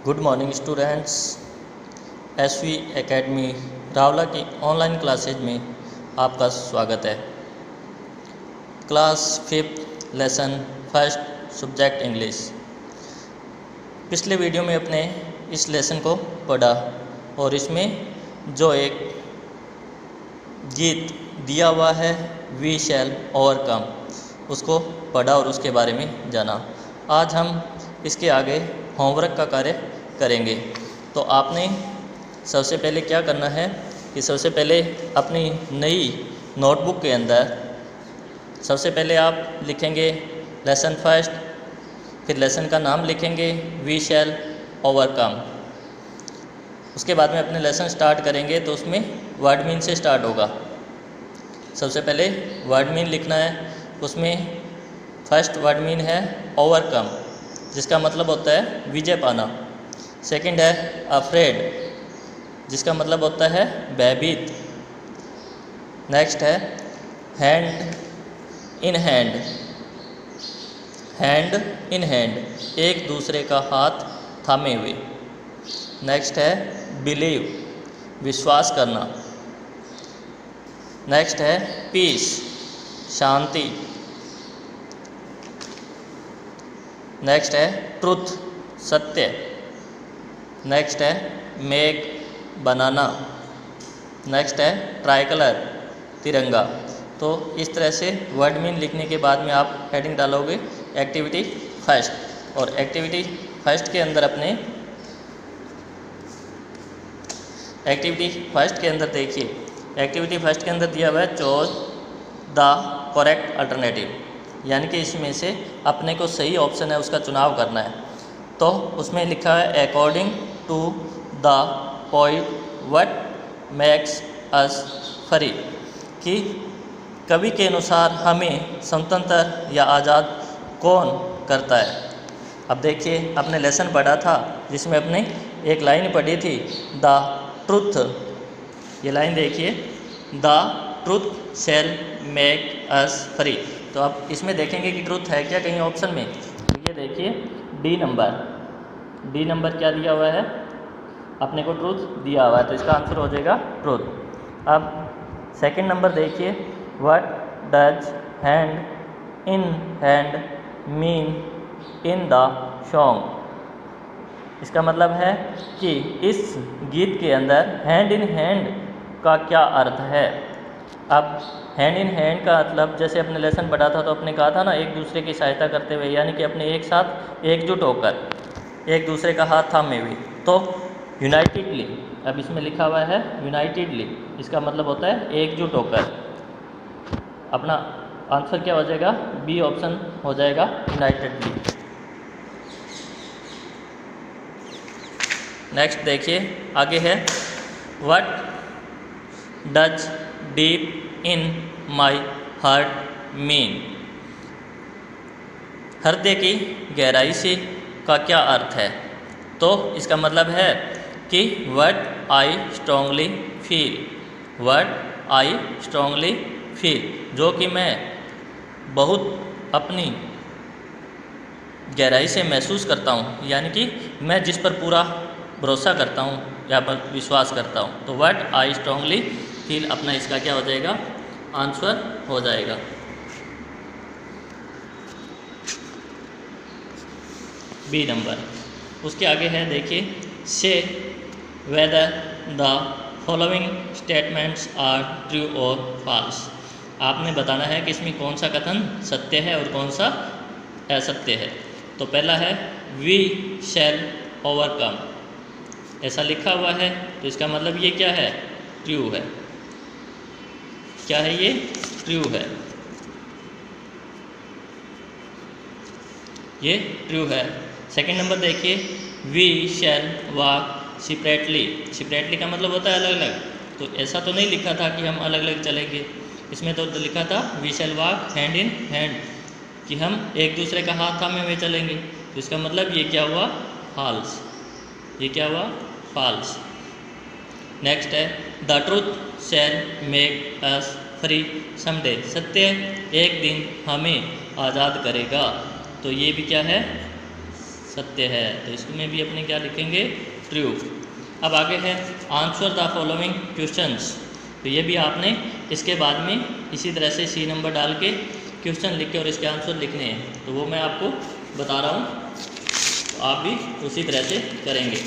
Good morning students. SV academy Rawla की online classes में आपका स्वागत है। Class 5th lesson 1st subject English. पिछले वीडियो में अपने इस लेसन को पढ़ा और इसमें जो एक गीत दिया हुआ है वी शैल ओवरकम, उसको पढ़ा और उसके बारे में जाना। आज हम इसके आगे होमवर्क का कार्य करेंगे। तो आपने सबसे पहले क्या करना है कि सबसे पहले अपनी नई नोटबुक के अंदर सबसे पहले आप लिखेंगे लेसन 1, फिर लेसन का नाम लिखेंगे वी शैल ओवरकम। उसके बाद में अपने लेसन स्टार्ट करेंगे तो उसमें वर्ड मीन से स्टार्ट होगा। सबसे पहले वर्ड मीन लिखना है। उसमें फर्स्ट वर्ड मीन है ओवरकम, जिसका मतलब होता है विजय पाना। सेकंड है अफ्रेड, जिसका मतलब होता है भयभीत। नेक्स्ट है hand in hand, hand in hand, एक दूसरे का हाथ थामे हुए। नेक्स्ट है बिलीव, विश्वास करना। नेक्स्ट है पीस, शांति। नेक्स्ट है ट्रुथ, सत्य। नेक्स्ट है मेक, बनाना। नेक्स्ट है ट्राइकलर, तिरंगा। तो इस तरह से वर्ड मीन लिखने के बाद में आप हेडिंग डालोगे एक्टिविटी फर्स्ट। और एक्टिविटी फर्स्ट के अंदर देखिए, एक्टिविटी फर्स्ट के अंदर दिया हुआ है चूज द करेक्ट अल्टरनेटिव, यानी कि इसमें से अपने को सही ऑप्शन है उसका चुनाव करना है। तो उसमें लिखा है according to the poet what makes us free, कि कवि के अनुसार हमें स्वतंत्र या आज़ाद कौन करता है। अब देखिए, अपने लेसन पढ़ा था जिसमें अपने एक लाइन पढ़ी थी द ट्रुथ। ये लाइन देखिए, the truth shell make us free. तो अब इसमें देखेंगे कि ट्रुथ है क्या कहीं ऑप्शन में। तो ये देखिए डी नंबर क्या दिया हुआ है, अपने को ट्रुथ दिया हुआ है, तो इसका आंसर हो जाएगा ट्रुथ। अब सेकंड नंबर देखिए, what does hand in hand mean in the song. इसका मतलब है कि इस गीत के अंदर हैंड इन हैंड का क्या अर्थ है। अब हैंड इन हैंड का मतलब जैसे अपने लेसन पढ़ा था तो अपने कहा था ना, एक दूसरे की सहायता करते हुए, यानी कि अपने एक साथ एकजुट होकर एक दूसरे का हाथ थामे हुए। तो यूनाइटेडली, अब इसमें लिखा हुआ है यूनाइटेडली, इसका मतलब होता है एकजुट होकर। अपना आंसर क्या हो जाएगा, बी ऑप्शन हो जाएगा यूनाइटेडली। नेक्स्ट देखिए आगे है what does deep in my heart mean. हृदय की गहराई से का क्या अर्थ है। तो इसका मतलब है कि what I strongly feel, what I strongly feel, जो कि मैं बहुत अपनी गहराई से महसूस करता हूँ, यानी कि मैं जिस पर पूरा भरोसा करता हूँ या पर विश्वास करता हूँ। तो व्हाट आई स्ट्रांगली फील अपना इसका क्या हो जाएगा, आंसर हो जाएगा। B number. उसके आगे है देखिए, से whether the following statements are true और फॉल्स। आपने बताना है कि इसमें कौन सा कथन सत्य है और कौन सा असत्य है। तो पहला है वी शैल ओवरकम, ऐसा लिखा हुआ है, तो इसका मतलब ये क्या है, ट्रू है। क्या है ये, ट्रू है, ये ट्रू है। सेकंड नंबर देखिए, वी शैल वॉक सेपरेटली का मतलब होता है अलग अलग। तो ऐसा तो नहीं लिखा था कि हम अलग अलग चलेंगे, इसमें तो लिखा था we shall walk hand in hand, कि हम एक दूसरे का हाथ थामे हुए चलेंगे। तो इसका मतलब ये क्या हुआ, फॉल्स, ये क्या हुआ, फॉल्स। नेक्स्ट है the truth shell make us free someday, सत्य एक दिन हमें आज़ाद करेगा। तो ये भी क्या है, सत्य है। तो इसमें भी अपने क्या लिखेंगे, ट्रू। अब आगे है आंसर द फॉलोइंग क्वेश्चंस। तो ये भी आपने इसके बाद में इसी तरह से सी नंबर डाल के क्वेश्चन लिख के और इसके आंसर लिखने हैं। तो वो मैं आपको बता रहा हूँ, तो आप भी उसी तरह से करेंगे।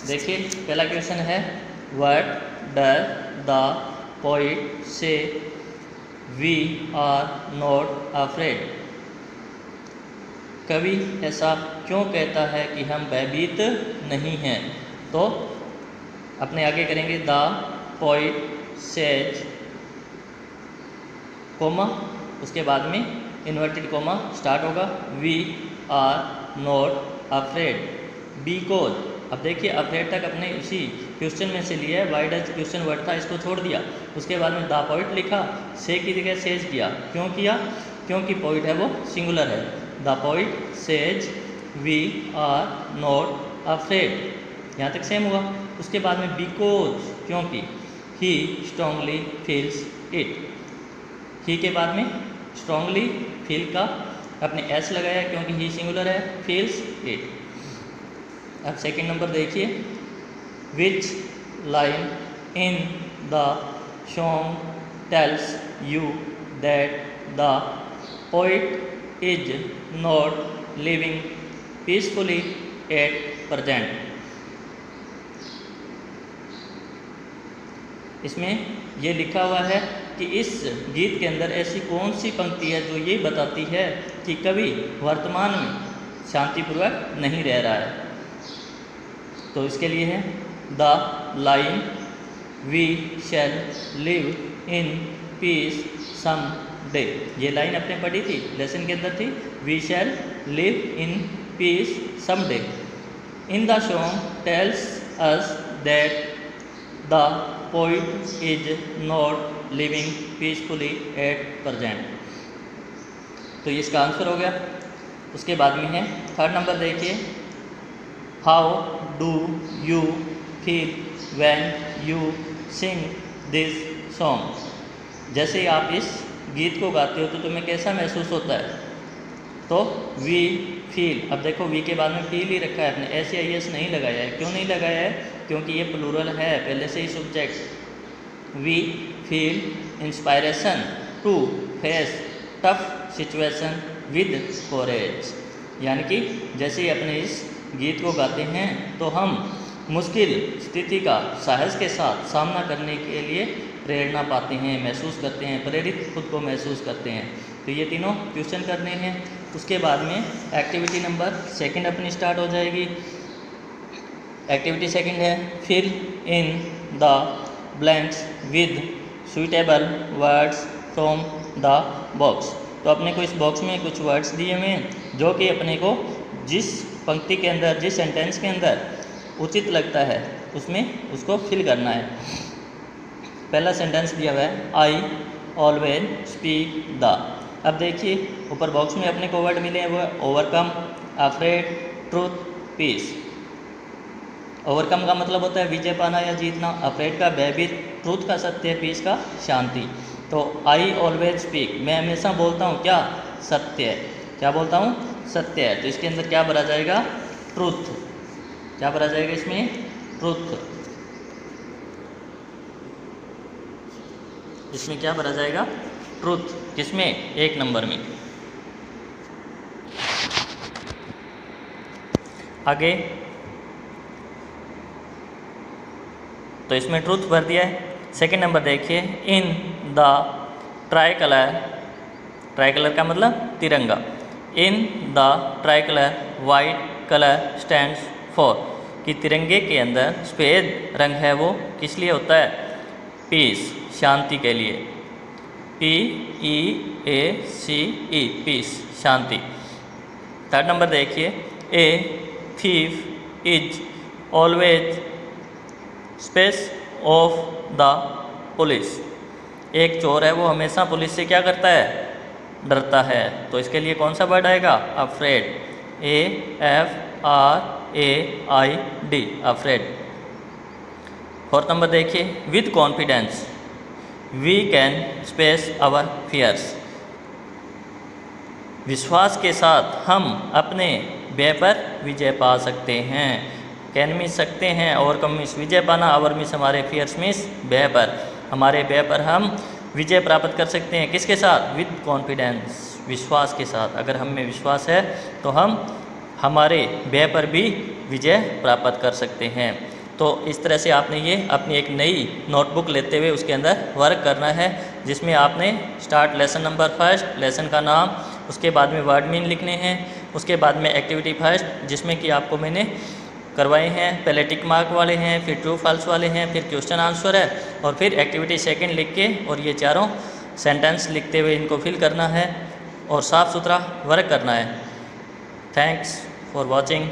देखिए पहला क्वेश्चन है, व्हाट डज द पोएट से वी आर नॉट अफ्रेड। कवि ऐसा क्यों कहता है कि हम भयभीत नहीं हैं। तो अपने आगे करेंगे, द पोएट सेज, कोमा, उसके बाद में इन्वर्टेड कोमा स्टार्ट होगा, we are not afraid because. अब देखिए अफ्रेड तक अपने इसी क्वेश्चन में से लिया है, वाई डज क्वेश्चन वर्ड था, इसको छोड़ दिया। उसके बाद में द पोएट लिखा, से की जगह सेज किया। क्यों किया, क्योंकि पोएट है वो सिंगुलर है। The poet says we are not afraid, यहाँ तक सेम हुआ। उसके बाद में बिकॉज, क्योंकि, he strongly feels it, he के बाद में स्ट्रांगली फील का अपने एस लगाया क्योंकि ही सिंगुलर है, फील्स इट। अब सेकंड नंबर देखिए, which line in the song tells you that the poet is not living peacefully at present. इसमें ये लिखा हुआ है कि इस गीत के अंदर ऐसी कौन सी पंक्ति है जो ये बताती है कि कवि वर्तमान में शांतिपूर्वक नहीं रह रहा है। तो इसके लिए है the line we shall live in peace someday. ये लाइन आपने पढ़ी थी, लेसन के अंदर थी, we shall live in peace someday. In the song tells us that the poet is not living peacefully at present. तो ये इसका आंसर हो गया। उसके बाद में है थर्ड नंबर देखिए, how do you feel when you sing this song. जैसे ही आप इस गीत को गाते हो तो तुम्हें कैसा महसूस होता है। तो वी फील, अब देखो वी के बाद में फील ही रखा है, अपने एस या एस नहीं लगाया है। क्यों नहीं लगाया है, क्योंकि ये प्लूरल है, पहले से ही subject. We feel inspiration to face tough situation with courage, यानी कि जैसे ही अपने इस गीत को गाते हैं तो हम मुश्किल स्थिति का साहस के साथ सामना करने के लिए प्रेरणा पाते हैं, महसूस करते हैं, प्रेरित खुद को महसूस करते हैं। तो ये तीनों क्वेश्चन करने हैं। उसके बाद में एक्टिविटी नंबर सेकंड अपनी स्टार्ट हो जाएगी। एक्टिविटी सेकंड है, fill in the blanks with suitable words from the box. तो अपने को इस बॉक्स में कुछ वर्ड्स दिए हुए हैं जो कि अपने को जिस पंक्ति के अंदर, जिस सेंटेंस के अंदर उचित लगता है उसमें उसको फिल करना है। पहला सेंटेंस दिया हुआ है, आई ऑलवेज स्पीक द। अब देखिए ऊपर बॉक्स में अपने को वर्ड मिले हैं, वो है overcome, afraid, truth, peace. Overcome का मतलब होता है विजय पाना या जीतना, अफ्रेड का भयभीत, ट्रूथ का सत्य, पीस का शांति। तो आई ऑलवेज स्पीक, मैं हमेशा बोलता हूँ क्या, सत्य। क्या बोलता हूँ, सत्य है। तो इसके अंदर क्या भरा जाएगा, ट्रूथ। क्या भरा जाएगा इसमें, ट्रूथ। इसमें क्या भरा जाएगा, ट्रूथ। किसमें, एक नंबर में। आगे तो इसमें ट्रूथ भर दिया है। सेकंड नंबर देखिए, in the try colour, try colour का मतलब तिरंगा। In the try colour white colour stands for, कि तिरंगे के अंदर सफ़ेद रंग है वो किस लिए होता है, पीस, शांति के लिए। PEACE, पीस, शांति। थर्ड नंबर देखिए, a thief is always space of the police. एक चोर है वो हमेशा पुलिस से क्या करता है, डरता है। तो इसके लिए कौन सा वर्ड आएगा, afraid. AFRAID, afraid. Fourth number देखिए, with confidence we can space our fears. विश्वास के साथ हम अपने व्यय पर विजय पा सकते हैं। कैन मीन्स सकते हैं, ओवरकम मीन्स विजय पाना, अवर मीन्स हमारे फियर्स मीन्स व्यय पर, हमारे व्यय पर हम विजय प्राप्त कर सकते हैं। किसके साथ? विद कॉन्फिडेंस, विश्वास के साथ। अगर हम में विश्वास है तो हम हमारे व्यय पर भी विजय प्राप्त कर सकते हैं। तो इस तरह से आपने ये अपनी एक नई नोटबुक लेते हुए उसके अंदर वर्क करना है, जिसमें आपने start lesson number first, lesson का नाम, उसके बाद में वर्ड मीन लिखने हैं, उसके बाद में एक्टिविटी फर्स्ट जिसमें कि आपको मैंने करवाए हैं, पहले टिक मार्क वाले हैं, फिर ट्रू फॉल्स वाले हैं, फिर क्वेश्चन आंसर है, और फिर एक्टिविटी सेकंड लिख के और ये चारों सेंटेंस लिखते हुए इनको फिल करना है और साफ़ सुथरा वर्क करना है। Thanks for watching.